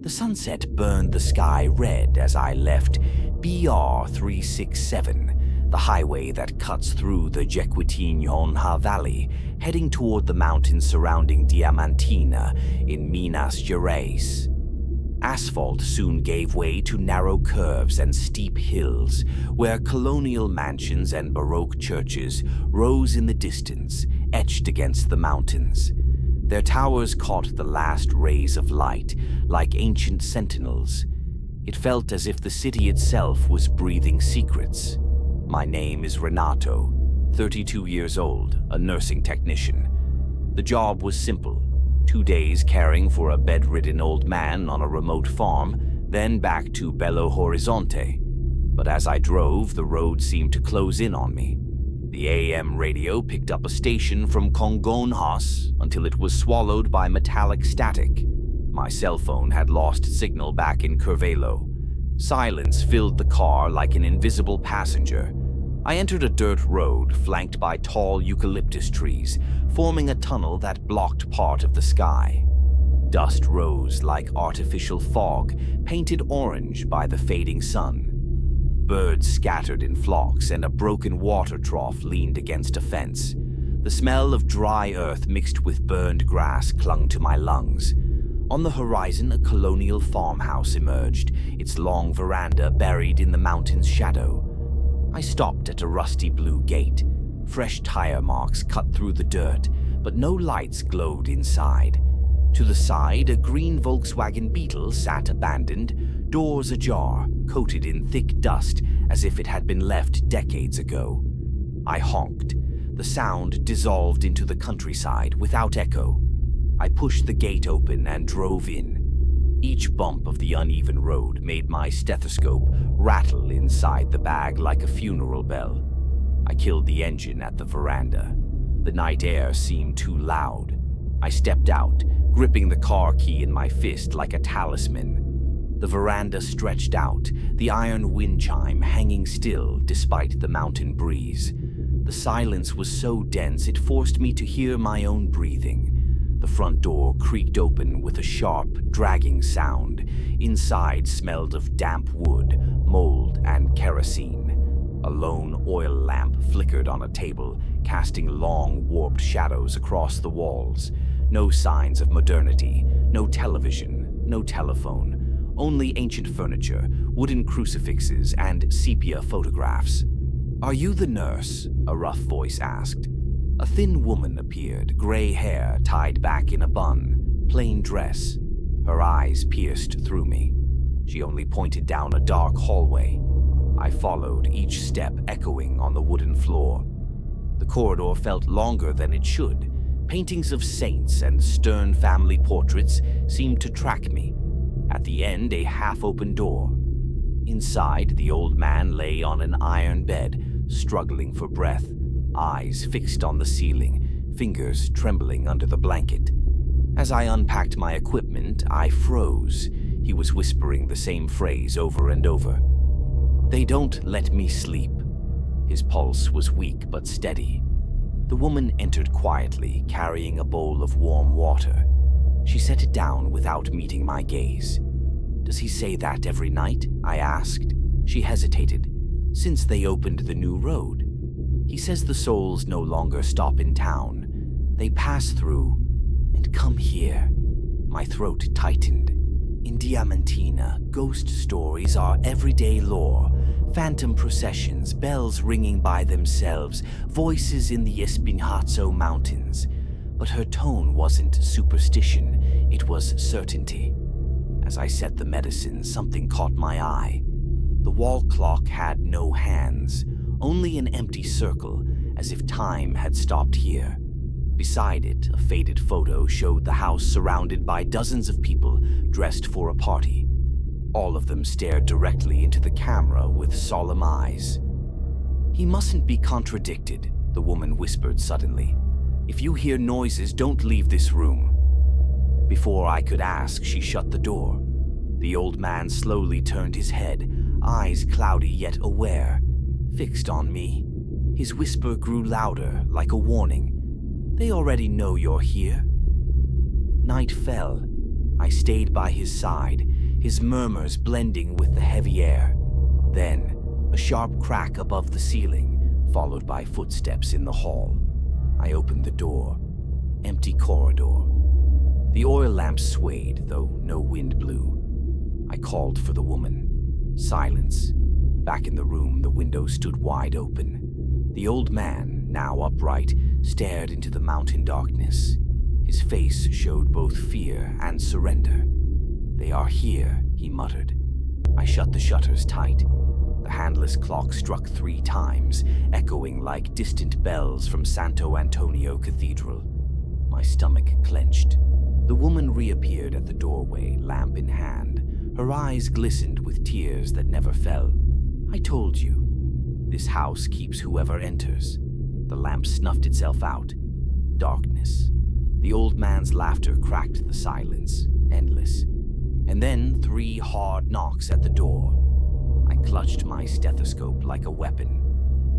The sunset burned the sky red as I left BR 367, the highway that cuts through the Jequitinhonha Valley, heading toward the mountains surrounding Diamantina in Minas Gerais. Asphalt soon gave way to narrow curves and steep hills, where colonial mansions and Baroque churches rose in the distance, etched against the mountains. Their towers caught the last rays of light, like ancient sentinels. It felt as if the city itself was breathing secrets. My name is Renato, 32 years old, a nursing technician. The job was simple. 2 days caring for a bedridden old man on a remote farm, then back to Belo Horizonte. But as I drove, the road seemed to close in on me. The AM radio picked up a station from Congonhas until it was swallowed by metallic static. My cell phone had lost signal back in Curvelo. Silence filled the car like an invisible passenger. I entered a dirt road flanked by tall eucalyptus trees, forming a tunnel that blocked part of the sky. Dust rose like artificial fog, painted orange by the fading sun. Birds scattered in flocks, and a broken water trough leaned against a fence. The smell of dry earth mixed with burned grass clung to my lungs. On the horizon, a colonial farmhouse emerged, its long veranda buried in the mountain's shadow. I stopped at a rusty blue gate. Fresh tire marks cut through the dirt, but no lights glowed inside. To the side, a green Volkswagen Beetle sat abandoned, doors ajar, coated in thick dust as if it had been left decades ago. I honked. The sound dissolved into the countryside without echo. I pushed the gate open and drove in. Each bump of the uneven road made my stethoscope rattle inside the bag like a funeral bell. I killed the engine at the veranda. The night air seemed too loud. I stepped out, gripping the car key in my fist like a talisman. The veranda stretched out, the iron wind chime hanging still despite the mountain breeze. The silence was so dense it forced me to hear my own breathing. The front door creaked open with a sharp, dragging sound. Inside smelled of damp wood, mold, and kerosene. A lone oil lamp flickered on a table, casting long, warped shadows across the walls. No signs of modernity, no television, no telephone. Only ancient furniture, wooden crucifixes, and sepia photographs. "Are you the nurse?" a rough voice asked. A thin woman appeared, gray hair tied back in a bun, plain dress. Her eyes pierced through me. She only pointed down a dark hallway. I followed, each step echoing on the wooden floor. The corridor felt longer than it should. Paintings of saints and stern family portraits seemed to track me. At the end, a half-open door. Inside, the old man lay on an iron bed, struggling for breath, eyes fixed on the ceiling, fingers trembling under the blanket. As I unpacked my equipment, I froze. He was whispering the same phrase over and over. "They don't let me sleep." His pulse was weak but steady. The woman entered quietly, carrying a bowl of warm water. She set it down without meeting my gaze. "Does he say that every night?" I asked. She hesitated. "Since they opened the new road. He says the souls no longer stop in town. They pass through and come here." My throat tightened. In Diamantina, ghost stories are everyday lore. Phantom processions, bells ringing by themselves, voices in the Espinhazo Mountains. But her tone wasn't superstition, it was certainty. As I set the medicine, something caught my eye. The wall clock had no hands, only an empty circle, as if time had stopped here. Beside it, a faded photo showed the house surrounded by dozens of people dressed for a party. All of them stared directly into the camera with solemn eyes. "He mustn't be contradicted," the woman whispered suddenly. "If you hear noises, don't leave this room." Before I could ask, she shut the door. The old man slowly turned his head, eyes cloudy yet aware, fixed on me. His whisper grew louder, like a warning. "They already know you're here." Night fell. I stayed by his side, his murmurs blending with the heavy air. Then, a sharp crack above the ceiling, followed by footsteps in the hall. I opened the door. Empty corridor. The oil lamp swayed, though no wind blew. I called for the woman. Silence. Back in the room, the window stood wide open. The old man, now upright, stared into the mountain darkness. His face showed both fear and surrender. "They are here," he muttered. I shut the shutters tight. The handless clock struck 3 times, echoing like distant bells from Santo Antonio Cathedral. My stomach clenched. The woman reappeared at the doorway, lamp in hand. Her eyes glistened with tears that never fell. "I told you. This house keeps whoever enters." The lamp snuffed itself out. Darkness. The old man's laughter cracked the silence, endless. And then 3 hard knocks at the door. I clutched my stethoscope like a weapon.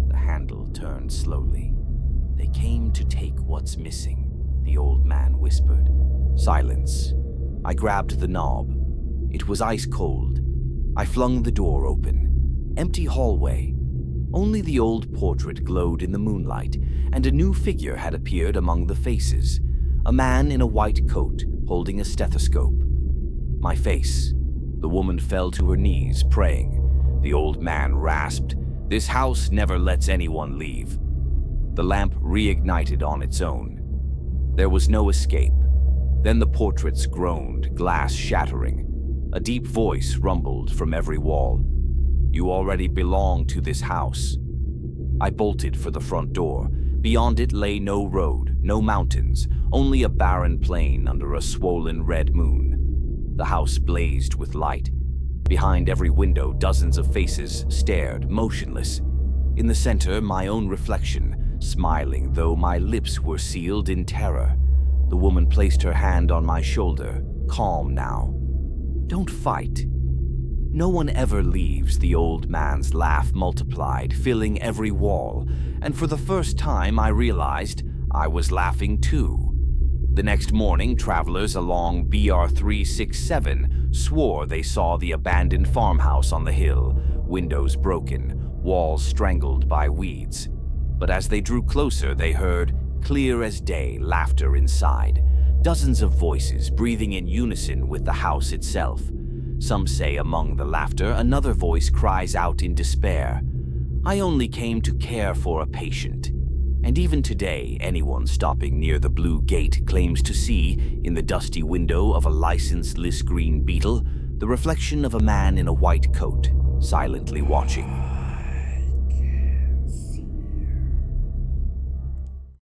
The handle turned slowly. "They came to take what's missing," the old man whispered. Silence. I grabbed the knob. It was ice cold. I flung the door open. Empty hallway. Only the old portrait glowed in the moonlight, and a new figure had appeared among the faces. A man in a white coat, holding a stethoscope. My face. The woman fell to her knees, praying. The old man rasped, "This house never lets anyone leave." The lamp reignited on its own. There was no escape. Then the portraits groaned, glass shattering. A deep voice rumbled from every wall. "You already belong to this house." I bolted for the front door. Beyond it lay no road, no mountains, only a barren plain under a swollen red moon. The house blazed with light. Behind every window, dozens of faces stared, motionless. In the center, my own reflection, smiling though my lips were sealed in terror. The woman placed her hand on my shoulder, calm now. "Don't fight." "No one ever leaves," the old man's laugh multiplied, filling every wall, and for the first time I realized I was laughing too. The next morning, travelers along BR 367 swore they saw the abandoned farmhouse on the hill, windows broken, walls strangled by weeds. But as they drew closer, they heard, clear as day, laughter inside. Dozens of voices breathing in unison with the house itself. Some say among the laughter, another voice cries out in despair, "I only came to care for a patient." And even today, anyone stopping near the blue gate claims to see, in the dusty window of a licenseless green beetle, the reflection of a man in a white coat, silently watching.